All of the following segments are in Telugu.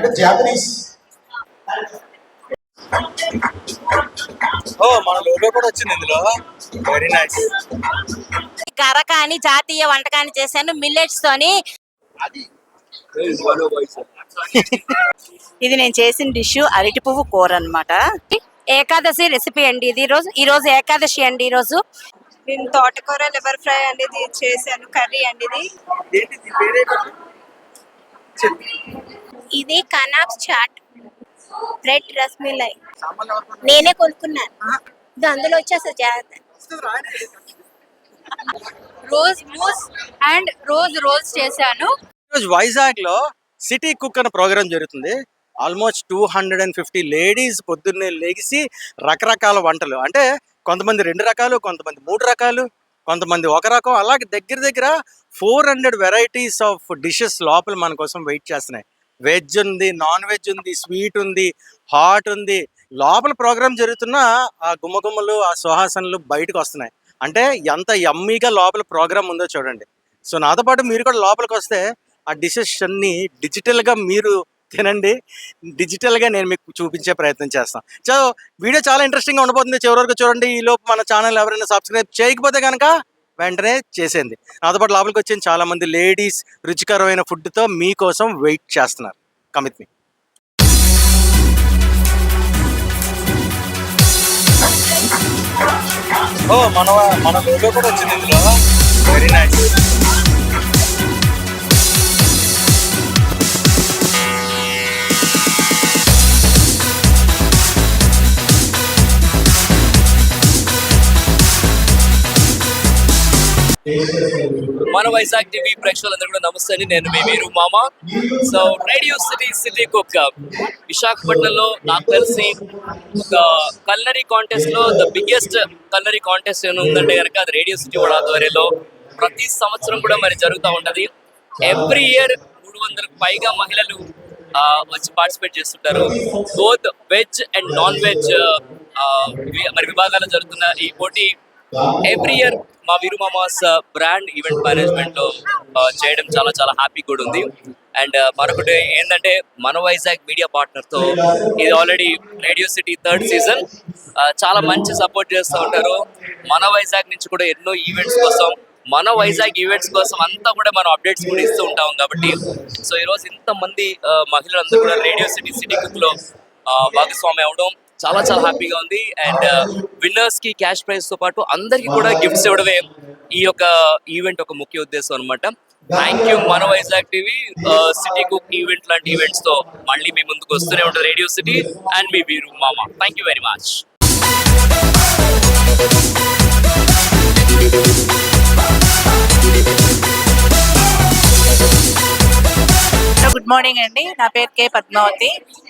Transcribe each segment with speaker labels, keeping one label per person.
Speaker 1: అంటే జాపనీస్.
Speaker 2: ఓ మన లోగో కూడా వచ్చింది ఇందులో. Very nice.
Speaker 3: గరకాని జాతీయ వంటకాన్ని చేశాను మిల్లెట్స్ తోని.
Speaker 4: ఇది నేను చేసిన డిష్ అరటి పువ్వు కూర అన్నమాట.
Speaker 3: ఏకాదశి రెసిపీ అండి ఇది. ఈ రోజు ఏకాదశి అండి. ఈ రోజు
Speaker 4: నేను తోటకూర లివర్ ఫ్రై అనేది చేశాను, కర్రీ అండి
Speaker 3: ఇది కనాబ్ చాట్, రెడ్ రస్మలై నేనే కొనుక్కున్నాను. ఇది అందులో వచ్చేసి జాగ్రత్త. రోజ్ మూస్ అండ్ రోల్స్ చేశాను.
Speaker 2: ఈరోజు వైజాగ్ లో సిటీ కుక్ అనే ప్రోగ్రామ్ జరుగుతుంది. ఆల్మోస్ట్ 250 లేడీస్ పొద్దున్నే లేచి రకరకాల వంటలు, అంటే కొంతమంది 2 రకాలు, కొంతమంది 3 రకాలు, కొంతమంది 1 రకం, అలాగే దగ్గర దగ్గర 400 వెరైటీస్ ఆఫ్ డిషెస్ లోపల మన కోసం వెయిట్ చేస్తున్నాయి. వెజ్ ఉంది, నాన్ వెజ్ ఉంది, స్వీట్ ఉంది, హాట్ ఉంది. లోపల ప్రోగ్రామ్ జరుగుతున్న ఆ గుమ్మగుమ్మలు, ఆ సుహాసనలు బయటకు వస్తున్నాయి. అంటే ఎంత యమ్మీగా లోపల ప్రోగ్రామ్ ఉందో చూడండి. సో నాతో పాటు మీరు కూడా లోపలికి వస్తే ఆ డిషెస్ అన్ని డిజిటల్గా మీరు తినండి. డిజిటల్గా నేను మీకు చూపించే ప్రయత్నం చేస్తాను. సో వీడియో చాలా ఇంట్రెస్టింగ్గా ఉండబోతుంది. చివరి వరకు చూడండి. ఈ లోపు మన ఛానల్ ఎవరైనా సబ్స్క్రైబ్ చేయకపోతే కనుక వెంటనే చేసేయండి. నాతో పాటు లోపలికి వచ్చిన చాలామంది లేడీస్ రుచికరమైన ఫుడ్తో మీకోసం వెయిట్ చేస్తున్నారు. Come with me. ఓ మన లోగో కూడా వచ్చింది ఇందులో. Very nice.
Speaker 5: మన వైజాగ్ టీవీ ప్రేక్షకులందరూ కూడా నమస్తే అండి. నేను మీ వీరు మామ. సో రేడియో సిటీ కుక్ విశాఖపట్నంలో నాకు తెలిసి ఒక కల్నరీ కాంటెస్ట్ లో ద బిగ్గెస్ట్ కల్నరీ కాంటెస్ట్ ఏమైనా ఉందంటే కనుక అది రేడియో సిటీ వాళ్ళ ఆధ్వర్యంలో ప్రతి సంవత్సరం కూడా మరి జరుగుతూ ఉంటది. ఎవ్రీ ఇయర్ 300కు పైగా మహిళలు వచ్చి పార్టిసిపేట్ చేస్తుంటారు. Both veg and non veg మరి విభాగాల్లో జరుగుతున్న ఈ పోటీ ఎవ్రీ ఇయర్ మా వీరు మామాస్ బ్రాండ్ ఈవెంట్ మేనేజ్మెంట్ లో చేయడం చాలా చాలా హ్యాపీ కూడా ఉంది. అండ్ మరొకటి ఏంటంటే మన వైజాగ్ మీడియా పార్ట్నర్ తో ఇది already radio city 3rd season చాలా మంచి సపోర్ట్ చేస్తూ ఉంటారు. మన వైజాగ్ నుంచి కూడా ఎన్నో ఈవెంట్స్ కోసం, మన వైజాగ్ ఈవెంట్స్ కోసం అంతా కూడా మనం అప్డేట్స్ కూడా ఇస్తూ ఉంటాం. కాబట్టి సో ఈరోజు ఇంతమంది మహిళలందరూ కూడా రేడియో సిటీ కుక్ లో భాగస్వామి అవడం చాలా చాలా హ్యాపీగా ఉంది. అండ్ విన్నర్స్ కి క్యాష్ ప్రైజ్ తో పాటు అందరికి కూడా గిఫ్ట్స్ ఇవ్వడమే ఈ యొక్క ఈవెంట్ ఒక ముఖ్య ఉద్దేశం అనమాట. థ్యాంక్ యూ మన Vizag TV. City cook event లాంటి ఈవెంట్స్ తో మళ్ళీ మీ ముందుకు వస్తూనే ఉంటుంది రేడియో సిటీ అండ్ మీ వీరు మామ. Thank you very much.
Speaker 4: Good morning అండి. నా పేరు కే పద్మావతి.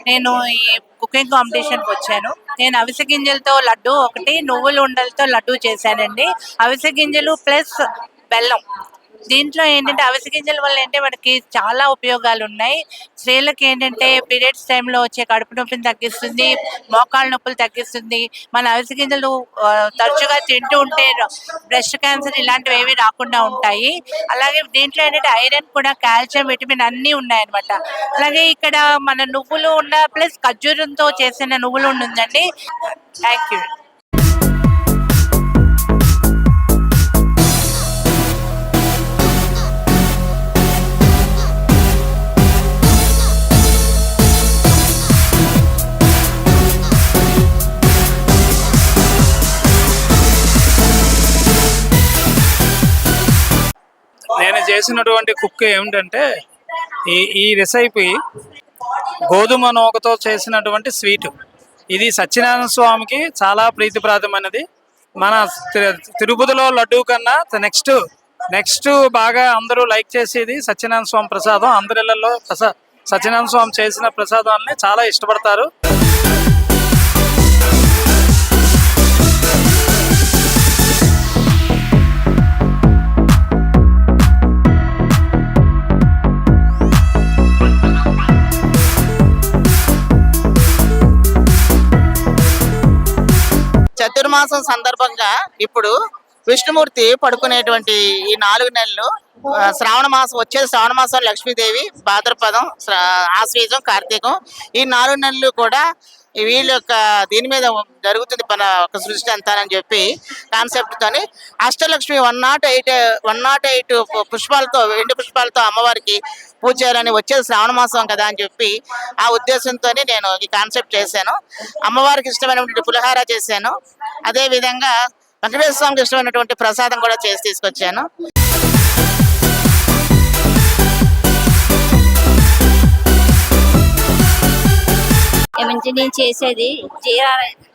Speaker 4: నేను ఈ కుకింగ్ కాంపిటీషన్కి వచ్చాను. నేను అవిసె గింజలతో లడ్డు ఒకటి, నువ్వుల ఉండలతో లడ్డు చేశానండి. అవిసె గింజలు ప్లస్ బెల్లం. దీంట్లో ఏంటంటే అవిసె గింజల వల్ల ఏంటంటే మనకి చాలా ఉపయోగాలు ఉన్నాయి. స్త్రీలకు ఏంటంటే పీరియడ్స్ టైంలో వచ్చే కడుపు నొప్పిని తగ్గిస్తుంది, మోకాళ్ళ నొప్పులు తగ్గిస్తుంది. మన అవిసె గింజలు తరచుగా తింటూ ఉంటే బ్రెస్ట్ క్యాన్సర్ ఇలాంటివి ఏవి రాకుండా ఉంటాయి. అలాగే దీంట్లో ఏంటంటే ఐరన్ కూడా, కాల్షియం, విటమిన్ అన్నీ ఉన్నాయన్నమాట. అలాగే ఇక్కడ మన నువ్వులు ఉండ ప్లస్ ఖర్జూరంతో చేసిన నువ్వులు ఉందండి. Thank you.
Speaker 6: నేను చేసినటువంటి కుక్ ఏమిటంటే ఈ రెసిపీ గోధుమ నూకతో చేసినటువంటి స్వీట్. ఇది సత్యనారాయణ స్వామికి చాలా ప్రీతిప్రాదమైనది. మన తిరుపతిలో లడ్డూ కన్నా నెక్స్ట్ బాగా అందరూ లైక్ చేసేది సత్యనారాయణ స్వామి ప్రసాదం. అందరిళ్లలో సత్యనారాయణ స్వామి చేసిన ప్రసాదాలని చాలా ఇష్టపడతారు.
Speaker 4: చతుర్మాసం సందర్భంగా ఇప్పుడు
Speaker 1: విష్ణుమూర్తి పడుకునేటువంటి ఈ 4 నెలలు శ్రావణ మాసం వచ్చేది. శ్రావణ మాసం లక్ష్మీదేవి, భాద్రపదం, ఆశ్వీజం, కార్తీకం ఈ 4 నెలలు కూడా వీళ్ళ యొక్క దీని మీద జరుగుతుంది మన ఒక సృష్టి అంతా అని చెప్పి కాన్సెప్ట్ తోని అష్టలక్ష్మి 108 పుష్పాలతో, వెండి పుష్పాలతో అమ్మవారికి పూజ చేయాలని, వచ్చేది శ్రావణ మాసం కదా అని చెప్పి ఆ ఉద్దేశంతో నేను ఈ కాన్సెప్ట్ చేశాను. అమ్మవారికి ఇష్టమైనటువంటి పులిహార చేశాను. అదే విధంగా వెంకటేశ్వర స్వామికి ఇష్టమైనటువంటి ప్రసాదం కూడా చేసి తీసుకొచ్చాను.
Speaker 3: ఏమంటే నేను చేసేది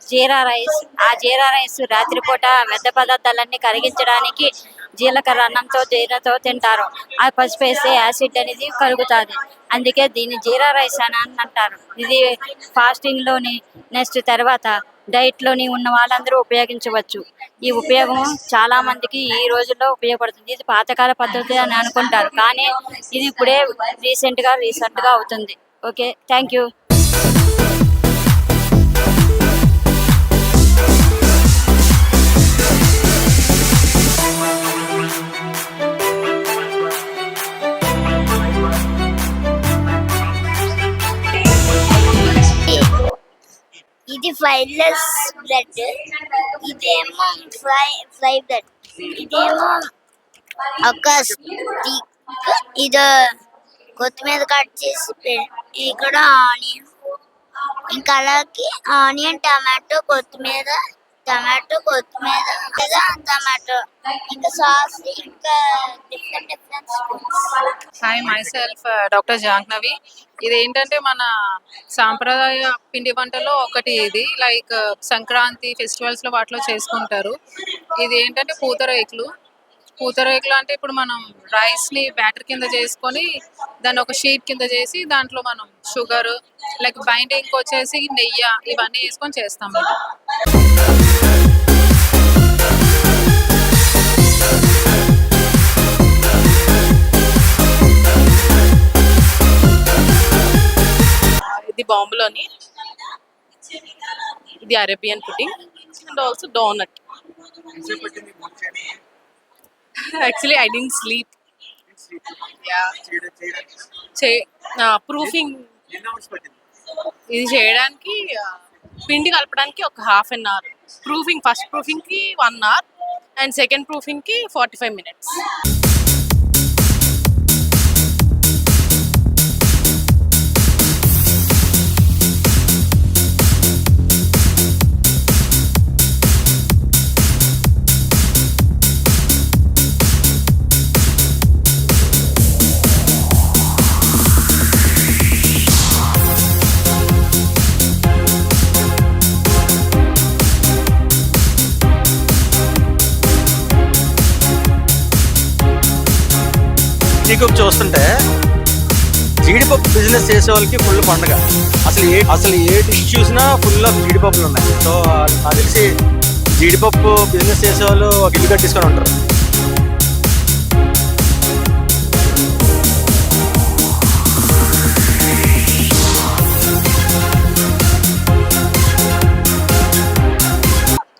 Speaker 3: జీరా రైస్. ఆ జీరా రైస్ రాత్రిపూట వ్యర్థ పదార్థాలన్నీ కరిగించడానికి జీలకర్ర అన్నంతో జీరాతో తింటారు. ఆ పసుపు వేస్తే యాసిడ్ అనేది కరుగుతుంది. అందుకే దీన్ని జీరా రైస్ అని అంటారు. ఇది ఫాస్టింగ్ లోని నెక్స్ట్ తర్వాత డైట్ లోని ఉన్న వాళ్ళందరూ ఉపయోగించవచ్చు. ఈ ఉపయోగం చాలా మందికి ఈ రోజుల్లో ఉపయోగపడుతుంది. ఇది పాతకాల పద్ధతి అని అనుకుంటారు, కానీ ఇది ఇప్పుడే రీసెంట్ గా అవుతుంది. Okay, thank you. ఇది ఫ్రైలెస్ బ్రెడ్, ఇదేమో ఫ్రై బ్రెడ్, ఇదేమో ఒక స్టిక్, ఇది కొత్తిమీర కట్ చేసి, ఇక్కడ ఆనియన్, ఇంకా అలాగే ఆనియన్, టమాటో, కొత్తిమీర, టమాటో, ఇంకా సాస్, ఇంకా different
Speaker 7: hi, my self doctor Jahnavi. ఇది ఏంటంటే మన సాంప్రదాయ పిండి వంటలో ఒకటి. ఇది లైక్ సంక్రాంతి ఫెస్టివల్స్ లో వాటిలో చేసుకుంటారు. ఇది ఏంటంటే పూతరేకులు అంటే ఇప్పుడు మనం రైస్ ని బ్యాటర్ కింద చేసుకొని దాన్ని ఒక షీట్ కింద చేసి దాంట్లో మనం షుగర్ లైక్ బైండింగ్ వచ్చేసి నెయ్యి ఇవన్నీ వేసుకొని చేస్తాం. ఇది బాంబులోని, ఇది Arabian pudding and also donut. Actually I didn't sleep. Proofing ఇది చేయడానికి, పిండి కలపడానికి ఒక ½ an hour. Proofing, first proofing కి 1 hour అండ్ సెకండ్ ప్రూఫింగ్ కి 45 minutes.
Speaker 2: టీ కుక్ చూస్తుంటే జీడిపప్పు బిజినెస్ చేసే వాళ్ళకి ఫుల్ పండుగ. అసలు ఏ డిష్ చూసినా ఫుల్ ఆఫ్ జీడిపప్పులు ఉన్నాయి. సో నాకు తెలిసి జీడిపప్పు బిజినెస్ చేసే వాళ్ళు ఒక ఇల్లు కట్టించుకొని ఉంటారు.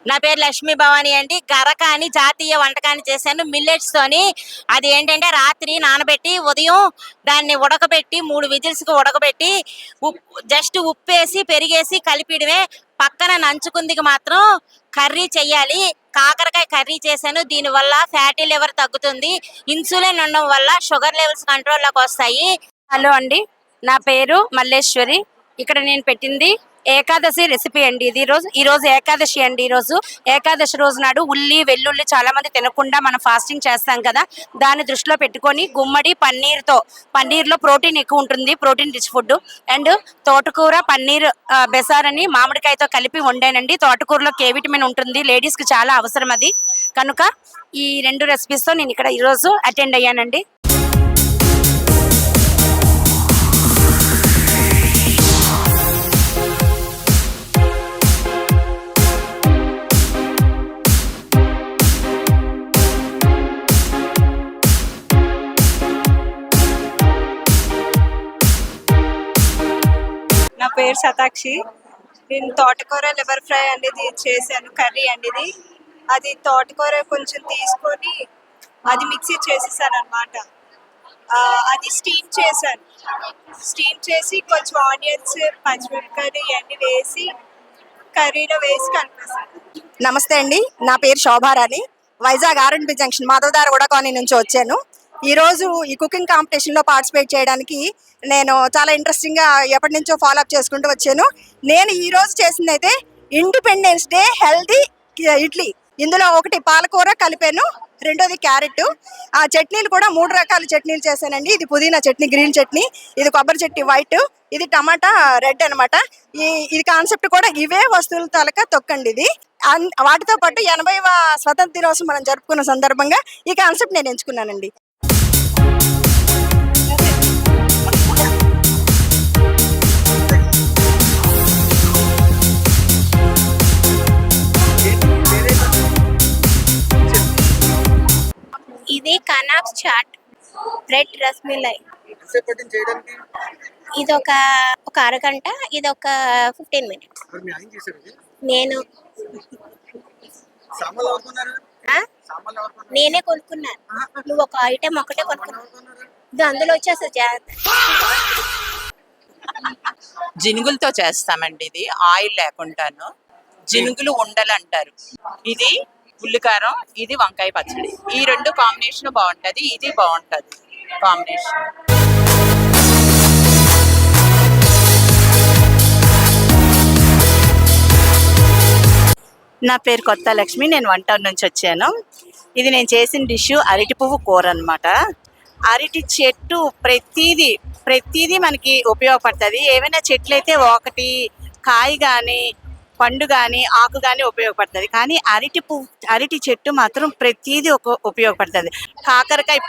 Speaker 8: నా పేరు లక్ష్మీ భవాని అండి. గరక అని జాతీయ వంటకాన్ని చేశాను మిల్లెట్స్ తోని. అది ఏంటంటే రాత్రి నానబెట్టి ఉదయం దాన్ని ఉడకబెట్టి 3 విజిల్స్ కి ఉడకబెట్టి జస్ట్ ఉప్పేసి పెరిగేసి కలిపిడమే. పక్కన నంచుకుందికి మాత్రం కర్రీ చెయ్యాలి. కాకరకాయ కర్రీ చేశాను. దీనివల్ల ఫ్యాటీ లివర్ తగ్గుతుంది. ఇన్సులిన్ ఉండడం వల్ల షుగర్ లెవెల్స్ కంట్రోల్లోకి వస్తాయి. హలో అండి, నా పేరు మల్లేశ్వరి. ఇక్కడ నేను పెట్టింది ఏకాదశి రెసిపీ అండి. ఈ రోజు ఏకాదశి అండి. ఈ రోజు ఏకాదశి రోజు నాడు ఉల్లి వెల్లుల్లి చాలా మంది తినకుండా మనం ఫాస్టింగ్ చేస్తాం కదా, దాన్ని దృష్టిలో పెట్టుకొని గుమ్మడి పన్నీర్లో ప్రోటీన్ ఎక్కువ ఉంటుంది, ప్రోటీన్ రిచ్ ఫుడ్. అండ్ తోటకూర పన్నీర్ బెసార్ అని మామిడికాయతో కలిపి వండానండి. తోటకూరలో కే విటమిన్ ఉంటుంది, లేడీస్ కి చాలా అవసరం అది. కనుక ఈ 2 రెసిపీస్ తో నేను ఇక్కడ ఈరోజు అటెండ్ అయ్యానండి.
Speaker 9: నా పేరు శతాక్షి. నేను తోటకూర లివర్ ఫ్రై అనేది చేశాను, కర్రీ అండి ఇది. అది తోటకూర కొంచెం తీసుకొని అది మిక్సీ చేసేసాను అనమాట. అది స్టీమ్ చేశాను. స్టీమ్ చేసి కొంచెం ఆనియన్స్, పచ్చిమిరపకాయలు ఇవన్నీ వేసి కర్రీలో వేసి కలిపేసాను.
Speaker 10: నమస్తే అండి, నా పేరు శోభారాణి. వైజాగ్ ఆర్ఎండ్బి జంక్షన్ మాధవదారగూడ కాలనీ నుంచి వచ్చాను. ఈరోజు ఈ కుకింగ్ కాంపిటీషన్లో పార్టిసిపేట్ చేయడానికి నేను చాలా ఇంట్రెస్టింగ్గా ఎప్పటి నుంచో ఫాలోఅప్ చేసుకుంటూ వచ్చాను. నేను ఈరోజు చేసింది అయితే ఇండిపెండెన్స్ డే హెల్దీ ఇడ్లీ. ఇందులో ఒకటి పాలకూర కలిపాను, రెండోది క్యారెట్. ఆ చట్నీలు కూడా 3 రకాల చట్నీలు చేశానండి. ఇది పుదీనా చట్నీ, గ్రీన్ చట్నీ, ఇది కొబ్బరి చట్నీ వైట్, ఇది టమాటా రెడ్ అనమాట. ఇది కాన్సెప్ట్ కూడా ఇవే వస్తువుల తాలూకా తొక్కండి. ఇది వాటితో పాటు 80వ స్వతంత్ర దినోత్సవం మనం జరుపుకున్న సందర్భంగా ఈ కాన్సెప్ట్ నేను ఎంచుకున్నానండి.
Speaker 11: ఇది కనాబ్స్ చాట్, రెడ్ రస్మిలై. ఇది ఒక అరగంట, ఇది ఒక 15 మినిట్స్. నేను నేనే కొనుక్కున్నాను. నువ్వు ఒక ఐటెం ఒకటే కొనుక్కున్నావు, ఇది అందులో వచ్చేసి జాగ్రత్త.
Speaker 4: జినుగులతో చేస్తామండి. ఇది ఆయిల్ లేకుండాను జినుగులు ఉండలు అంటారు. ఇది ఉల్లికారం, ఇది వంకాయ పచ్చడి. ఈ 2 కాంబినేషన్ బాగుంటది. ఇది బాగుంటది కాంబినేషన్.
Speaker 12: నా పేరు కొత్త లక్ష్మి, నేను 1 టౌన్ నుంచి వచ్చాను. ఇది నేను చేసిన డిష్ అరటి పువ్వు కూర అనమాట. అరటి చెట్టు ప్రతిదీ మనకి ఉపయోగపడుతుంది. ఏమైనా చెట్లు అయితే ఒకటి కాయ కానీ పండు కానీ ఆకు కానీ ఉపయోగపడుతుంది, కానీ అరటి చెట్టు మాత్రం ప్రతిదీ ఉపయోగపడుతుంది. కాకరకాయ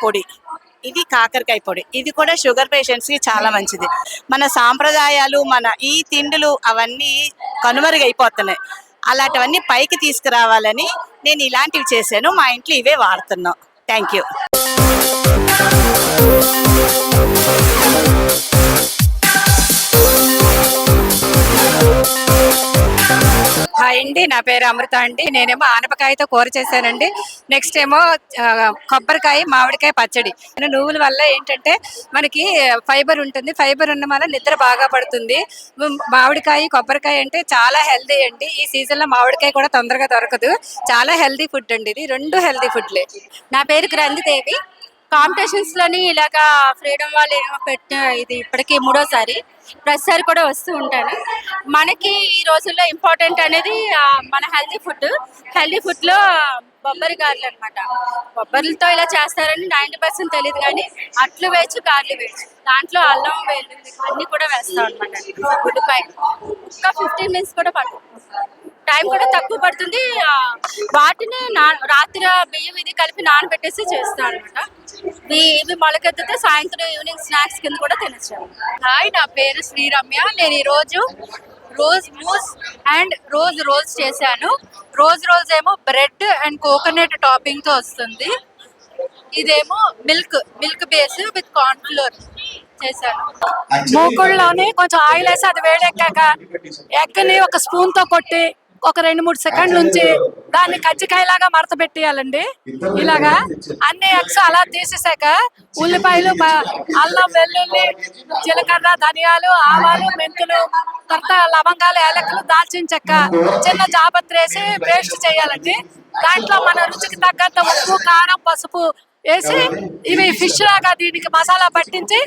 Speaker 12: పొడి, ఇది కూడా షుగర్ పేషెంట్స్కి చాలా మంచిది. మన సాంప్రదాయాలు, మన ఈ తిండులు అవన్నీ కనుమరుగైపోతున్నాయి. అలాంటివన్నీ పైకి తీసుకురావాలని నేను ఇలాంటివి చేశాను. మా ఇంట్లో ఇవే వాడుతున్నాం. Thank you.
Speaker 13: హాయ్ అండి, నా పేరు అమృత అండి. నేనేమో ఆనపకాయతో కూర చేశానండి. నెక్స్ట్ ఏమో కొబ్బరికాయ మామిడికాయ పచ్చడి. నువ్వుల వల్ల ఏంటంటే మనకి ఫైబర్ ఉంటుంది. ఫైబర్ ఉన్న వల్ల నిద్ర బాగా పడుతుంది. మామిడికాయ కొబ్బరికాయ అంటే చాలా హెల్దీ అండి. ఈ సీజన్లో మామిడికాయ కూడా తొందరగా దొరకదు. చాలా హెల్దీ ఫుడ్ అండి. ఇది 2 హెల్దీ ఫుడ్లే.
Speaker 3: నా పేరు క్రాంతిదేవి. కాంపిటీషన్స్లోని ఇలాగా ఫ్రీడమ్ వాళ్ళు ఏమో ఇది ఇప్పటికీ 3వసారి, ప్రతిసారి కూడా వస్తూ ఉంటాను. మనకి ఈ రోజుల్లో ఇంపార్టెంట్ అనేది మన హెల్దీ ఫుడ్లో బొబ్బరి గారెలు అనమాట. బొబ్బరితో ఇలా చేస్తారని 90% తెలియదు, కానీ అట్లు వేయచ్చు, గారెలు వేయచ్చు. దాంట్లో అల్లం, వెల్లుల్లి అన్నీ కూడా వేస్తాం అనమాట. ఉల్లిపాయ ఇంకా 15 మినిట్స్ కూడా పడుతుంది. టైం కూడా తక్కువ పడుతుంది. వాటిని రాత్రి బియ్యం ఇది కలిపి నానబెట్టేసి చేస్తాను అనమాట. ఇవి మొలకెత్తితే సాయంత్రం ఈవినింగ్ స్నాక్స్ కింద కూడా తినచ్చు. హాయ్, నా పేరు శ్రీరమ్య. నేను ఈరోజు రోజ్ మూస్ అండ్ రోల్స్ చేశాను. రోజ్ ఏమో బ్రెడ్ అండ్ కోకోనట్ టాపింగ్ తో వస్తుంది. ఇదేమో milk base with corn flour చేశాను. మూకుడులోని కొంచెం ఆయిల్ వేసి అది వేడెక్కాక ఎగ్ని ఒక స్పూన్ తో కొట్టి ఒక 2-3 సెకండ్ల నుంచి దాన్ని కజ్జికాయలాగా మడత పెట్టేయాలండి. ఇలాగా అన్ని ఎగ్స్ అలా తీసేసాక ఉల్లిపాయలు, అల్లం, వెల్లుల్లి, జీలకర్ర, ధనియాలు, ఆవాలు, మెంతులు, తర్వాత లవంగాలు, యాలకులు, దాల్చిన చెక్క, చిన్న జాపత్రి వేసి పేస్ట్ చేయాలండి. దాంట్లో మన రుచికి తగ్గంత ఉప్పు, కారం, పసుపు వేసి ఇవి ఫిష్ లాగా దీనికి మసాలా పట్టించి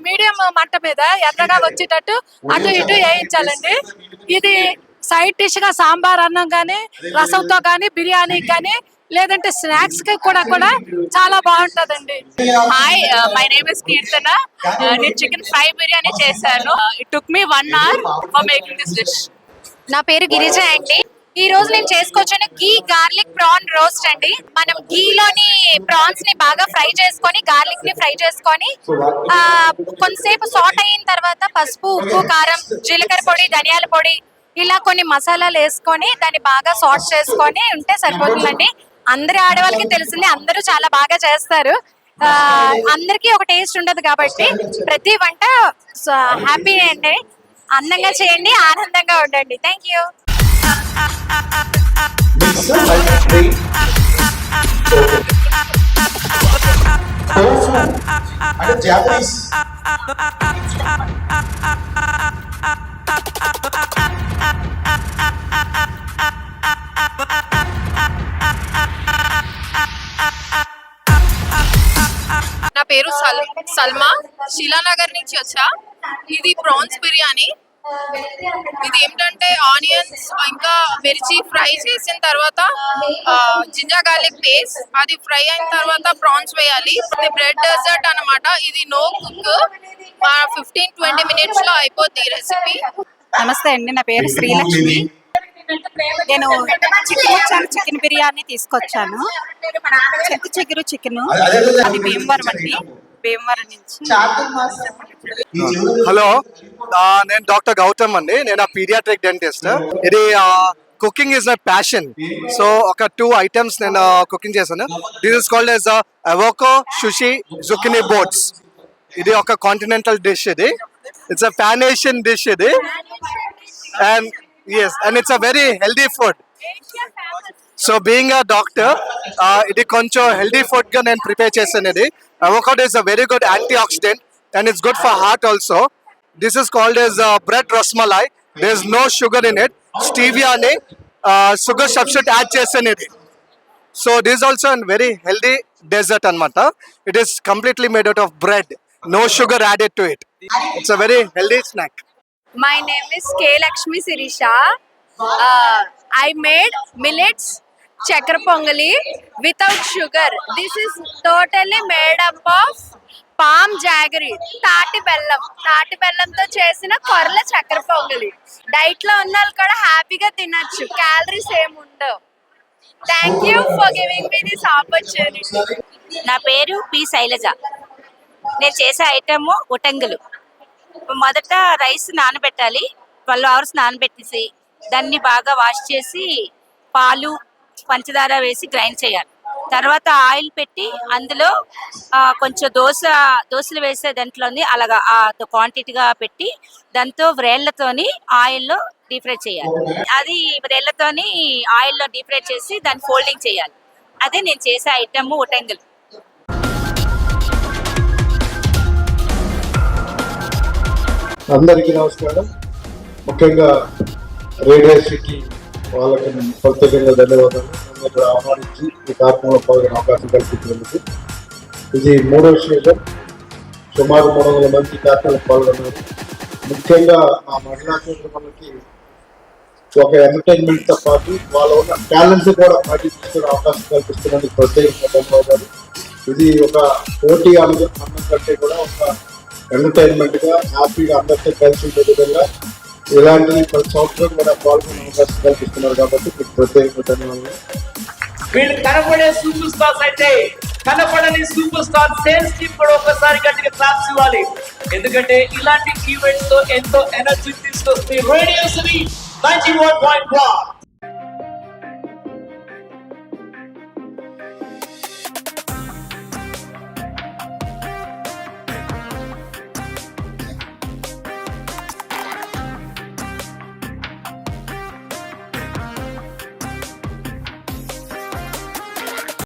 Speaker 3: మీడియం మంట మీద ఎర్రగా వచ్చేటట్టు అటు ఇటు వేయించాలండి. ఇది సైడ్ డిష్ గా సాంబార్ అన్నం కానీ, రసంతో కానీ, బిర్యానీ కానీ, లేదంటే స్నాక్స్ కి కూడా చాలా బాగుంటదండి.
Speaker 4: హాయ్, మై నేమ్ ఇస్ కీర్తన. నేను చికెన్ ఫ్రై బిర్యానీ చేశాను. It took me 1 hour for making this dish.
Speaker 11: నా పేరు గిరిజ అండి. ఈ రోజు నేను చేసుకొచ్చిన గీ గార్లిక్ ప్రాన్ రోస్ట్ అండి. మనం గీలోని ప్రాన్స్ ని బాగా ఫ్రై చేసుకొని, గార్లిక్ ని ఫ్రై చేసుకొని కొంతసేపు సాట్ అయిన తర్వాత పసుపు, ఉప్పు, కారం, జీలకర్ర పొడి, ధనియాల పొడి ఇలా కొన్ని మసాలాలు వేసుకొని దాన్ని బాగా సాట్ చేసుకొని ఉంటే సరిపోతుందండి. అందరి ఆడవాళ్ళకి తెలిసింది, అందరూ చాలా బాగా చేస్తారు. అందరికీ ఒక టేస్ట్ ఉండదు కాబట్టి ప్రతి వంట హ్యాపీ అండి. అందంగా చేయండి, ఆనందంగా ఉండండి. Thank you.
Speaker 14: అంటే జాపనీస్
Speaker 7: నా పేరు సల్మా, శిలానగర్ నుంచి వచ్చా. ఇది ప్రాన్స్ బిర్యానీ. ఇది ఏమిటంటే ఆనియన్స్ ఇంకా మిర్చి ఫ్రై చేసిన తర్వాత జింజర్ గార్లిక్ పేస్ట్, అది ఫ్రై అయిన తర్వాత ప్రాన్స్ వేయాలి. ఇది బ్రెడ్ డెజర్ట్ అన్నమాట. ఇది నో కుక్, 15-20 minutes లో అయిపోద్ది ఈ రెసిపీ.
Speaker 12: నమస్తే అండి, నా పేరు శ్రీలక్ష్మి. నేను చికెన్ బిర్యానీ తీసుకొచ్చాను. చెట్టు చిగురు చికెన్, అది భీమవరం అండి, భీమవరం నుంచి.
Speaker 15: హలో, నేను డాక్టర్ గౌతమ్ అండి. నేను పీడియాట్రిక్ డెంటిస్ట్. ఇది cooking is my passion. So ఒక 2 items నేను కుకింగ్ చేశాను. This is called as avocado sushi zucchini boats. ఇది ఒక కాంటినెంటల్ డిష్. ఇది it's a pan Asian dish ఇది. And yes, and it's a very healthy food. So being a doctor, ఇది కొంచెం healthy food గా నేను ప్రిపేర్ చేశాను. ఇది avocado is a very good antioxidant and it's good for heart also. This is called as bread rasmalai. There is no sugar in it. Stevia ni sugar substitute add చేశాను ఇది. So this is also a very healthy dessert anamata. It is completely made out of bread, no sugar added to it. It's a very healthy snack.
Speaker 11: My name is K. Lakshmi Sirisha. I made millets chakra pongali without sugar. This is totally made up of palm jaggery, తాటి బెల్లంతో చేసిన కొర్ల చక్కెర పొంగలి. డైట్ లో ఉన్న వాళ్ళు కూడా హ్యాపీగా తినచ్చు, క్యాలరీస్ ఏమి ఉండవు. Thank you for giving me this opportunity.
Speaker 8: నా పేరు పి శైలజ. నేను చేసే ఐటమ్ ఉటంగులు. మొదట రైస్ నానబెట్టాలి. 12 hours నానబెట్టేసి దాన్ని బాగా వాష్ చేసి పాలు పంచదార వేసి గ్రైండ్ చేయాలి. తర్వాత ఆయిల్ పెట్టి అందులో కొంచెం దోశలు వేసే దాంట్లోని అలాగా క్వాంటిటీగా పెట్టి దాంతో వ్రేళ్లతోని ఆయిల్లో డీప్ ఫ్రై చేయాలి. అది వ్రేళ్లతోని ఆయిల్లో డీప్ ఫ్రై చేసి దాన్ని ఫోల్డింగ్ చేయాలి. అదే నేను చేసే ఐటమ్ ఉటంగులు.
Speaker 14: అందరికీ నమస్కారం. ముఖ్యంగా రేడియో సిటీ వాళ్ళకి ప్రత్యేకంగా ధన్యవాదాలు. నన్ను ఇక్కడ ఆహ్వానించి ఈ కార్యక్రమంలో పాల్గొనే అవకాశం కల్పించినందుకు. ఇది 3వ సీజన్. సుమారు 300 మంది కార్యక్రమంలో పాల్గొన్నారు. ముఖ్యంగా ఆ మహిళా సోదరులకి ఒక ఎంటర్టైన్మెంట్తో పాటు వాళ్ళ ఉన్న టాలెంట్స్ కూడా పాటించుకునే అవకాశం కల్పిస్తున్నందుకు ప్రత్యేకంగా ధన్యవాదాలు. ఇది ఒక పోటీ అన్నం కంటే కూడా ఒక ఎంటర్టైన్మెంట్గా హ్యాపీగా అందరితో కలిసి ఉండే విధంగా ఇలాంటి ప్రతి సంవత్సరం కూడా పాల్గొనే అవకాశం కల్పిస్తున్నారు కాబట్టి మీకు ప్రత్యేకంగా ధన్యవాదాలు.
Speaker 16: వీళ్ళు కనపడే సూపర్ స్టార్స్ అయితే కనపడని సూపర్ స్టార్ సేల్స్ టీమ్ కూడా ఒకసారి గట్టిగా క్లాప్స్ ఇవ్వాలి. ఎందుకంటే ఇలాంటి ఈవెంట్స్ తో ఎంతో ఎనర్జీ తీసుకొస్తుంది రేడియో సిటీ 91.1.